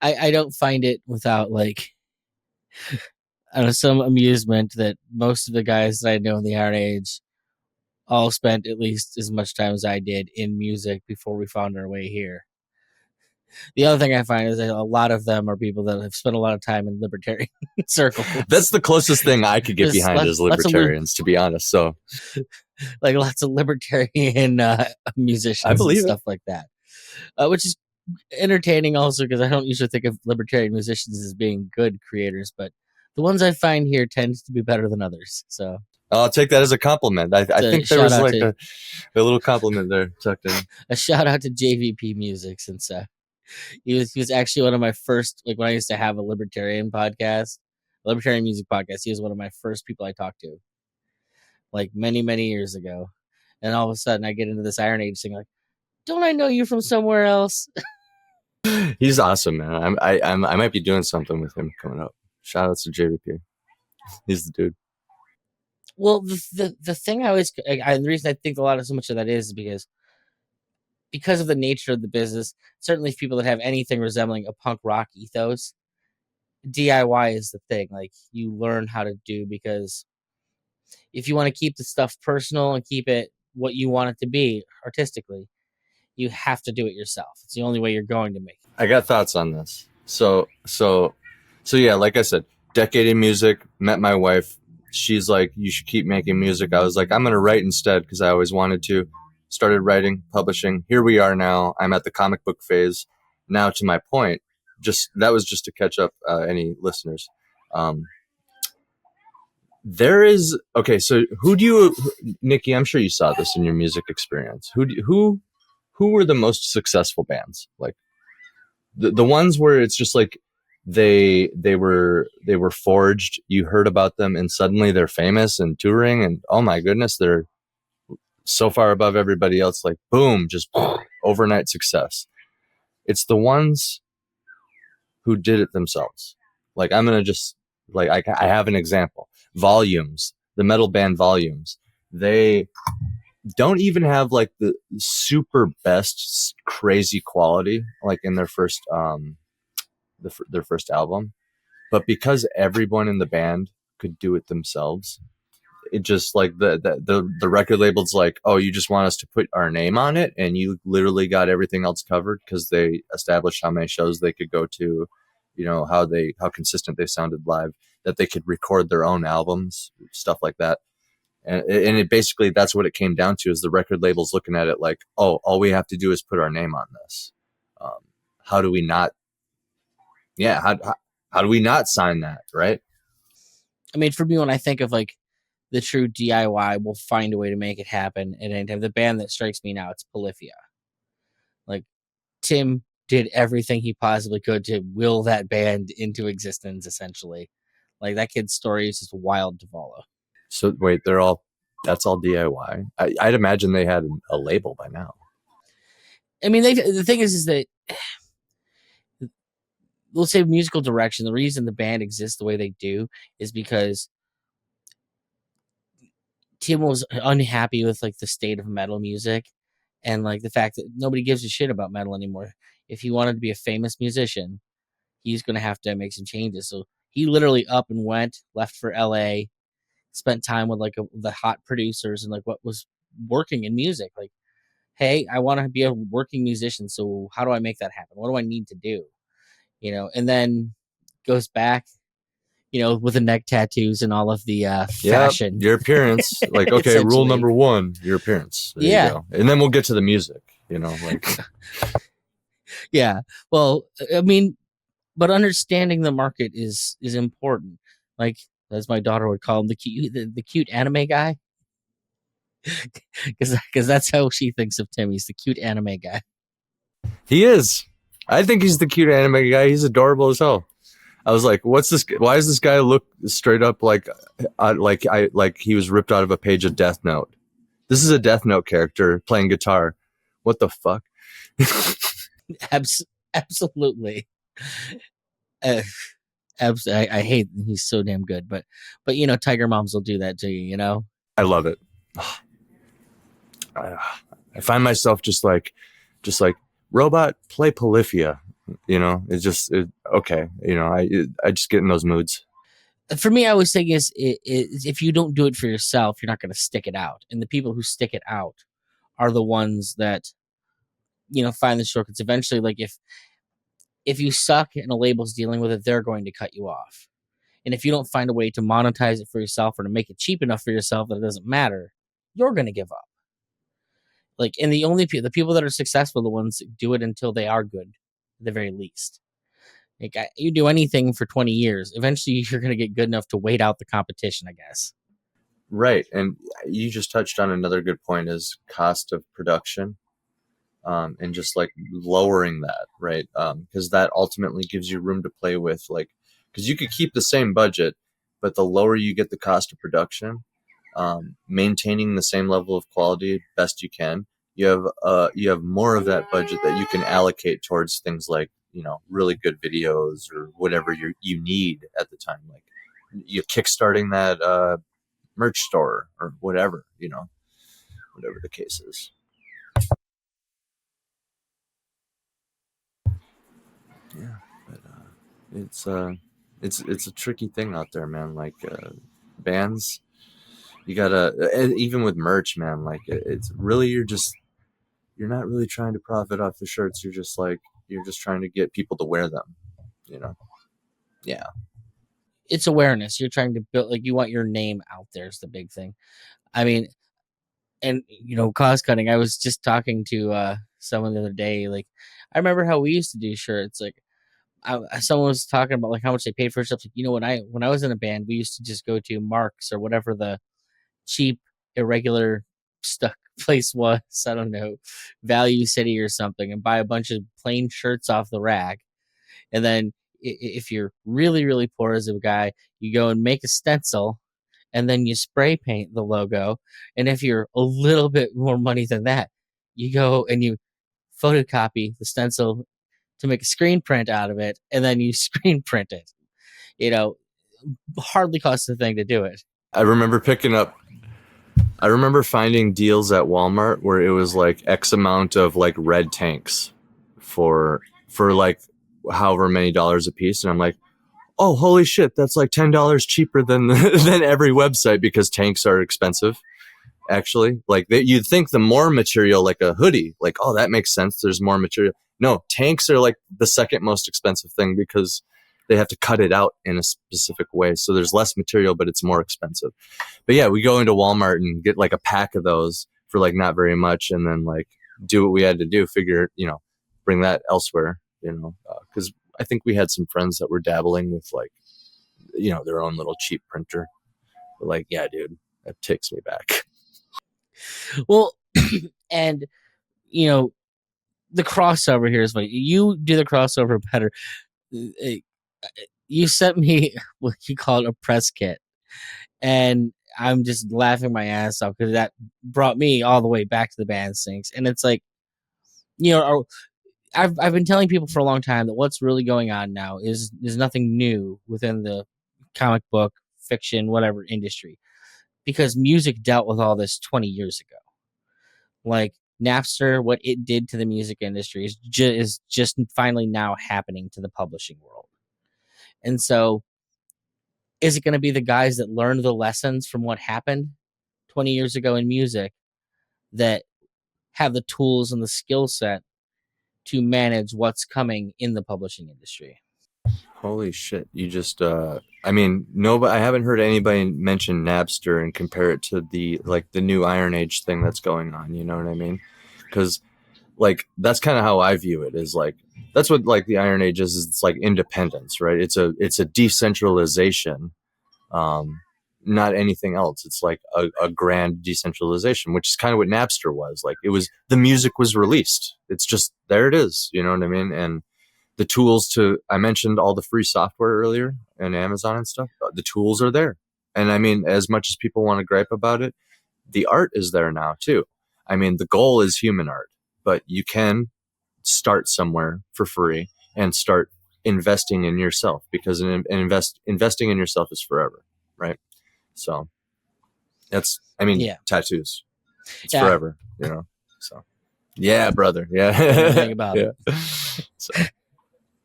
I don't find it without like I don't know, some amusement that most of the guys that I know in the Iron Age all spent at least as much time as I did in music before we found our way here. The other thing I find is that a lot of them are people that have spent a lot of time in libertarian circles. That's the closest thing I could get behind as libertarians, to be honest. So, like lots of libertarian I musicians and believe it. stuff like that, which is entertaining also because I don't usually think of libertarian musicians as being good creators, but the ones I find here tend to be better than others. So I'll take that as a compliment. I think there was like a little compliment there tucked in. A shout out to JVP Music, since he was actually one of my first, like when I used to have a libertarian podcast, a libertarian music podcast. He was one of my first people I talked to, like many years ago. And all of a sudden, I get into this Iron Age thing, like, don't I know you from somewhere else? He's awesome, man. I might be doing something with him coming up. Shout out to JVP. He's the dude. Well, the thing the reason I think a lot of so much of that is because of the nature of the business. Certainly, people that have anything resembling a punk rock ethos, DIY is the thing. Like you learn how to do, because if you want to keep the stuff personal and keep it what you want it to be artistically, you have to do it yourself. It's the only way you're going to make it. I got thoughts on this. So yeah, like I said, decade in music, met my wife. She's like, you should keep making music. I was like, I'm going to write instead because I always wanted to. Started writing, publishing. Here we are now. I'm at the comic book phase. Now to my point, that was just to catch up any listeners. There is, okay, so Nicky, I'm sure you saw this in your music experience. Who were the most successful bands? Like the ones where it's just like they were forged, you heard about them and suddenly they're famous and touring and oh my goodness, they're so far above everybody else, like boom, just overnight success. It's the ones who did it themselves. Like I'm going to just like I have an example. Volumes, the metal band Volumes. They don't even have like the super best crazy quality like in their first their first album, but because everyone in the band could do it themselves, it just like the record label's like, oh, you just want us to put our name on it, and you literally got everything else covered because they established how many shows they could go to, you know, how consistent they sounded live, that they could record their own albums, stuff like that. And it basically, that's what it came down to, is the record labels looking at it like, oh, all we have to do is put our name on this. How do we not? Yeah, how do we not sign that, right? I mean, for me, when I think of like the true DIY, we'll find a way to make it happen at any time. The band that strikes me now, it's Polyphia. Like Tim did everything he possibly could to will that band into existence, essentially. Like that kid's story is just wild to follow. So wait, that's all DIY? I'd imagine they had a label by now. I mean, the thing is that let's say musical direction. The reason the band exists the way they do is because Tim was unhappy with like the state of metal music and like the fact that nobody gives a shit about metal anymore. If he wanted to be a famous musician, he's going to have to make some changes. So he literally up and went, left for LA, spent time with like the hot producers and like what was working in music. Like, hey, I want to be a working musician. So how do I make that happen? What do I need to do? You know, and then goes back, you know, with the neck tattoos and all of the fashion. Your appearance. Like, okay, rule number 1, your appearance. There you go. And then we'll get to the music, you know, like. Yeah. Well, I mean, but understanding the market is important. Like, as my daughter would call him, the cute anime guy. Because that's how she thinks of Tim. He's the cute anime guy. He is. I think he's the cute anime guy. He's adorable as hell. I was like, what's this? Why does this guy look straight up like he was ripped out of a page of Death Note? This is a Death Note character playing guitar. What the fuck? Absolutely. I hate, he's so damn good, but you know, Tiger Moms will do that to you, you know? I love it. I find myself just like, robot, play Polyphia. You know, it's just okay. You know, I just get in those moods. For me, I always think is if you don't do it for yourself, you're not going to stick it out, and the people who stick it out are the ones that find the shortcuts eventually. Like if you suck and a label's dealing with it, they're going to cut you off. And if you don't find a way to monetize it for yourself or to make it cheap enough for yourself that it doesn't matter, you're going to give up. Like, and the people that are successful, the ones that do it until they are good, at the very least. Like, you do anything for 20 years, eventually you're going to get good enough to wait out the competition, I guess. Right, and you just touched on another good point is cost of production. And just like lowering that, right? Because that ultimately gives you room to play with, like, because you could keep the same budget, but the lower you get the cost of production, maintaining the same level of quality best you can, you have more of that budget that you can allocate towards things like really good videos or whatever you need at the time, like you kickstarting that merch store or whatever, whatever the case is. Yeah, but it's it's a tricky thing out there, man. Like bands, you gotta even with merch, man. Like it's really you're not really trying to profit off the shirts. You're just trying to get people to wear them. You know? Yeah. It's awareness. You're trying to build, like, you want your name out there is the big thing. I mean, and cost cutting. I was just talking to someone the other day. Like, I remember how we used to do shirts. Like, someone was talking about like how much they paid for stuff. Like, when I was in a band, we used to just go to Marks or whatever the cheap, irregular stuff place was. I don't know, Value City or something, and buy a bunch of plain shirts off the rack. And then if you're really, really poor as a guy, you go and make a stencil and then you spray paint the logo. And if you're a little bit more money than that, you go and you photocopy the stencil to make a screen print out of it, and then you screen print it. You know, hardly costs a thing to do it. I remember picking up. I remember finding deals at Walmart where it was like X amount of like red tanks for like however many dollars a piece, and I'm like, oh holy shit, that's like $10 cheaper than than every website because tanks are expensive. Actually, like you'd think the more material, like a hoodie, like oh that makes sense. There's more material. No, tanks are like the second most expensive thing because they have to cut it out in a specific way. So there's less material, but it's more expensive. But yeah, we go into Walmart and get like a pack of those for like not very much, and then like do what we had to do. Figure, bring that elsewhere. Because I think we had some friends that were dabbling with like, their own little cheap printer. But like, yeah, dude, that takes me back. Well, and you know, the crossover here is like you do the crossover better. You sent me what you call it a press kit, and I'm just laughing my ass off because that brought me all the way back to the band sinks. And it's like, I've been telling people for a long time that what's really going on now is nothing new within the comic book, fiction, whatever industry, because music dealt with all this 20 years ago. Like Napster, what it did to the music industry is just finally now happening to the publishing world. And so, is it going to be the guys that learned the lessons from what happened 20 years ago in music that have the tools and the skill set to manage what's coming in the publishing industry? Holy shit! You just, I mean, nobody. I haven't heard anybody mention Napster and compare it to the new Iron Age thing that's going on. You know what I mean? Because like that's kind of how I view it. Is like that's what like the Iron Age is. It's like independence, right? It's a decentralization, um, not anything else. It's like a grand decentralization, which is kind of what Napster was. Like it was the music was released. It's just there it is. You know what I mean? And the tools to I mentioned all the free software earlier and Amazon and stuff. The tools are there. And I mean, as much as people want to gripe about it, the art is there now too. I mean, the goal is human art, but you can start somewhere for free and start investing in yourself because investing in yourself is forever, right? So that's, I mean, Yeah, tattoos, it's yeah, forever, you know? So yeah, brother. I know everything Yeah. about Yeah. it. So